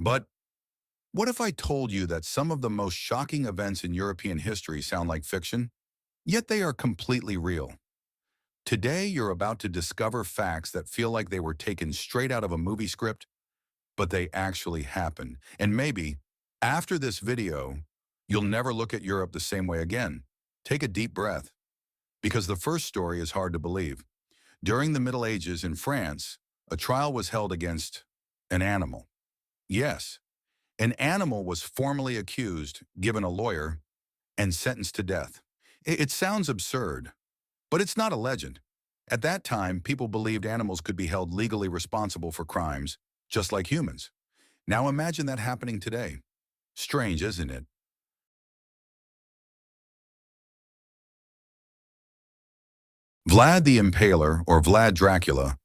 But what if I told you that some of the most shocking events in European history sound like fiction, yet they are completely real? Today, you're about to discover facts that feel like they were taken straight out of a movie script, but they actually happened. And maybe, after this video, you'll never look at Europe the same way again. Take a deep breath, because the first story is hard to believe. During the Middle Ages in France, a trial was held against an animal. Yes, an animal was formally accused, given a lawyer, and sentenced to death. It sounds absurd, but it's not a legend. At that time, people believed animals could be held legally responsible for crimes, just like humans. Now imagine that happening today. Strange, isn't it? Vlad the Impaler, or Vlad Dracula,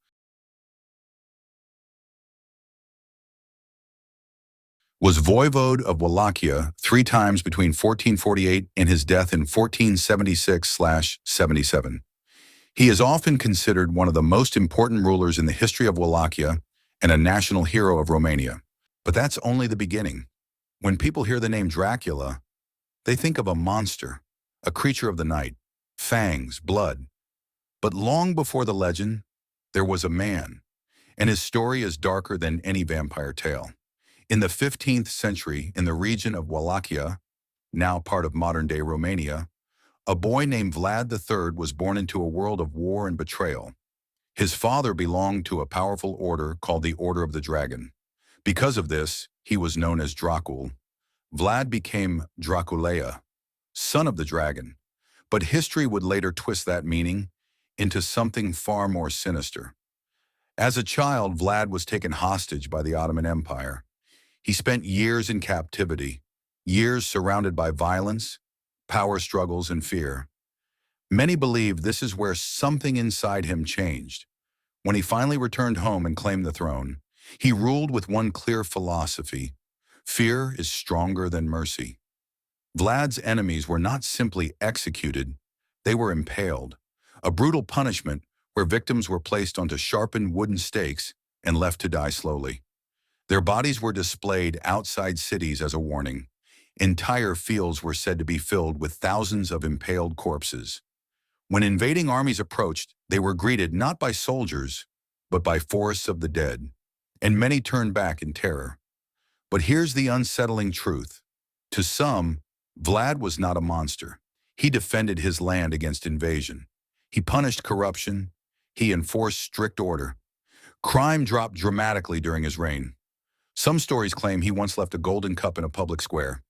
was voivode of Wallachia 3 times between 1448 and his death in 1476/77. He is often considered one of the most important rulers in the history of Wallachia and a national hero of Romania. But that's only the beginning. When people hear the name Dracula, they think of a monster, a creature of the night, fangs, blood. But long before the legend, there was a man, and his story is darker than any vampire tale. In the 15th century, in the region of Wallachia, now part of modern-day Romania, a boy named Vlad III was born into a world of war and betrayal. His father belonged to a powerful order called the Order of the Dragon. Because of this, he was known as Dracul. Vlad became Draculea, son of the dragon. But history would later twist that meaning into something far more sinister. As a child, Vlad was taken hostage by the Ottoman Empire. He spent years in captivity, years surrounded by violence, power struggles, and fear. Many believe this is where something inside him changed. When he finally returned home and claimed the throne, he ruled with one clear philosophy: fear is stronger than mercy. Vlad's enemies were not simply executed, they were impaled, a brutal punishment where victims were placed onto sharpened wooden stakes and left to die slowly. Their bodies were displayed outside cities as a warning. Entire fields were said to be filled with thousands of impaled corpses. When invading armies approached, they were greeted not by soldiers, but by forests of the dead, and many turned back in terror. But here's the unsettling truth. To some, Vlad was not a monster. He defended his land against invasion. He punished corruption. He enforced strict order. Crime dropped dramatically during his reign. Some stories claim he once left a golden cup in a public square,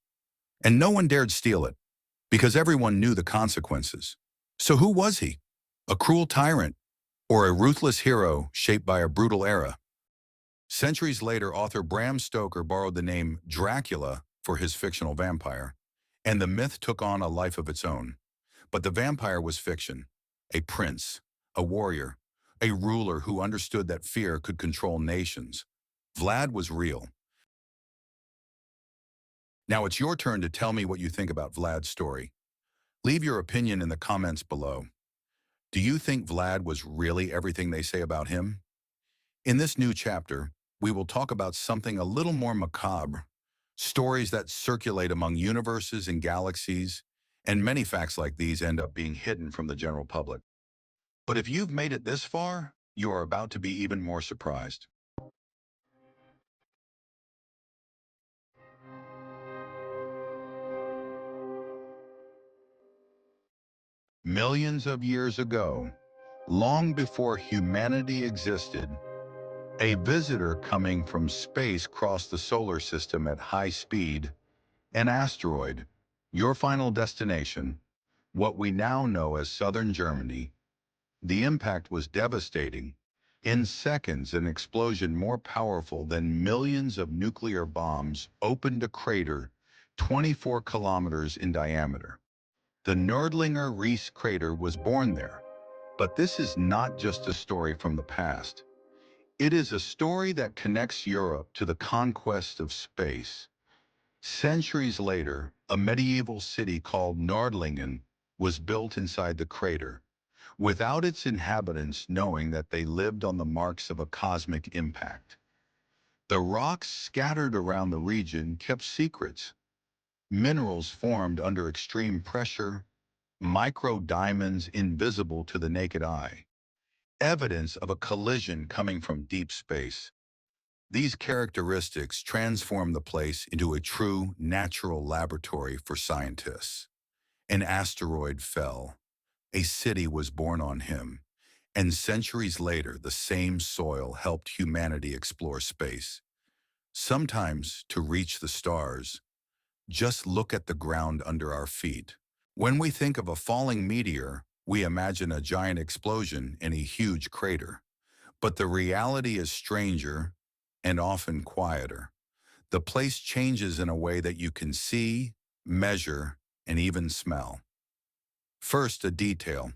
and no one dared steal it, because everyone knew the consequences. So who was he? A cruel tyrant, or a ruthless hero shaped by a brutal era? Centuries later, author Bram Stoker borrowed the name Dracula for his fictional vampire, and the myth took on a life of its own. But the vampire was fiction, a prince, a warrior, a ruler who understood that fear could control nations. Vlad was real. Now it's your turn to tell me what you think about Vlad's story. Leave your opinion in the comments below. Do you think Vlad was really everything they say about him? In this new chapter, we will talk about something a little more macabre, stories that circulate among universes and galaxies, and many facts like these end up being hidden from the general public. But if you've made it this far, you are about to be even more surprised. Millions of years ago, long before humanity existed, a visitor coming from space crossed the solar system at high speed, an asteroid, your final destination, what we now know as southern Germany. The impact was devastating. In seconds, an explosion more powerful than millions of nuclear bombs opened a crater 24 kilometers in diameter. The Nördlinger Ries crater was born there. But this is not just a story from the past. It is a story that connects Europe to the conquest of space. Centuries later, a medieval city called Nördlingen was built inside the crater, without its inhabitants knowing that they lived on the marks of a cosmic impact. The rocks scattered around the region kept secrets. Minerals formed under extreme pressure, micro diamonds invisible to the naked eye, evidence of a collision coming from deep space. These characteristics transform the place into a true natural laboratory for scientists. An asteroid fell. A city was born on him. And centuries later, the same soil helped humanity explore space. Sometimes, to reach the stars, just look at the ground under our feet. When we think of a falling meteor, we imagine a giant explosion in a huge crater. But the reality is stranger and often quieter. The place changes in a way that you can see, measure, and even smell. First, a detail.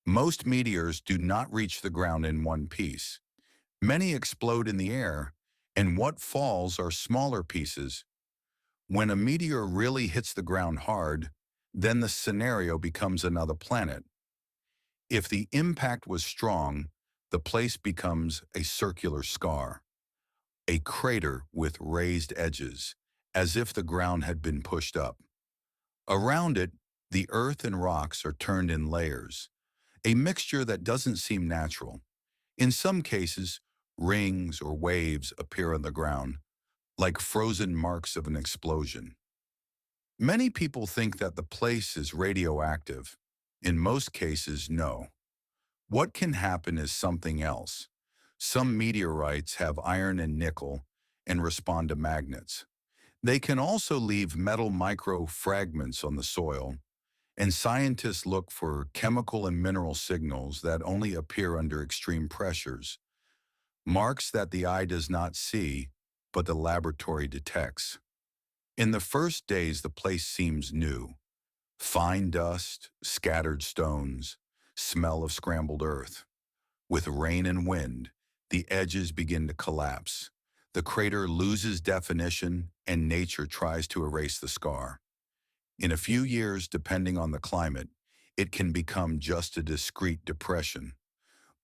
Most meteors do not reach the ground in one piece. Many explode in the air, and what falls are smaller pieces. When a meteor really hits the ground hard, then the scenario becomes another planet. If the impact was strong, the place becomes a circular scar, a crater with raised edges, as if the ground had been pushed up. Around it, the earth and rocks are turned in layers, a mixture that doesn't seem natural. In some cases, rings or waves appear on the ground, like frozen marks of an explosion. Many people think that the place is radioactive. In most cases, no. What can happen is something else. Some meteorites have iron and nickel and respond to magnets. They can also leave metal microfragments on the soil, and scientists look for chemical and mineral signals that only appear under extreme pressures, marks that the eye does not see, but the laboratory detects. In the first days, the place seems new. Fine dust, scattered stones, smell of scrambled earth. With rain and wind, the edges begin to collapse. The crater loses definition, and nature tries to erase the scar. In a few years, depending on the climate, it can become just a discrete depression.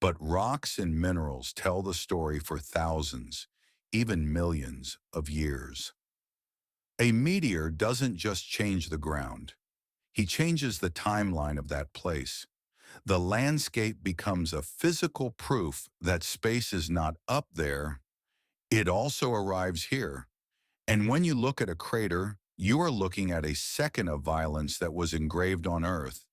But rocks and minerals tell the story for thousands, even millions of years. A meteor doesn't just change the ground. He changes the timeline of that place. The landscape becomes a physical proof that space is not up there. It also arrives here. And when you look at a crater, you are looking at a second of violence that was engraved on Earth.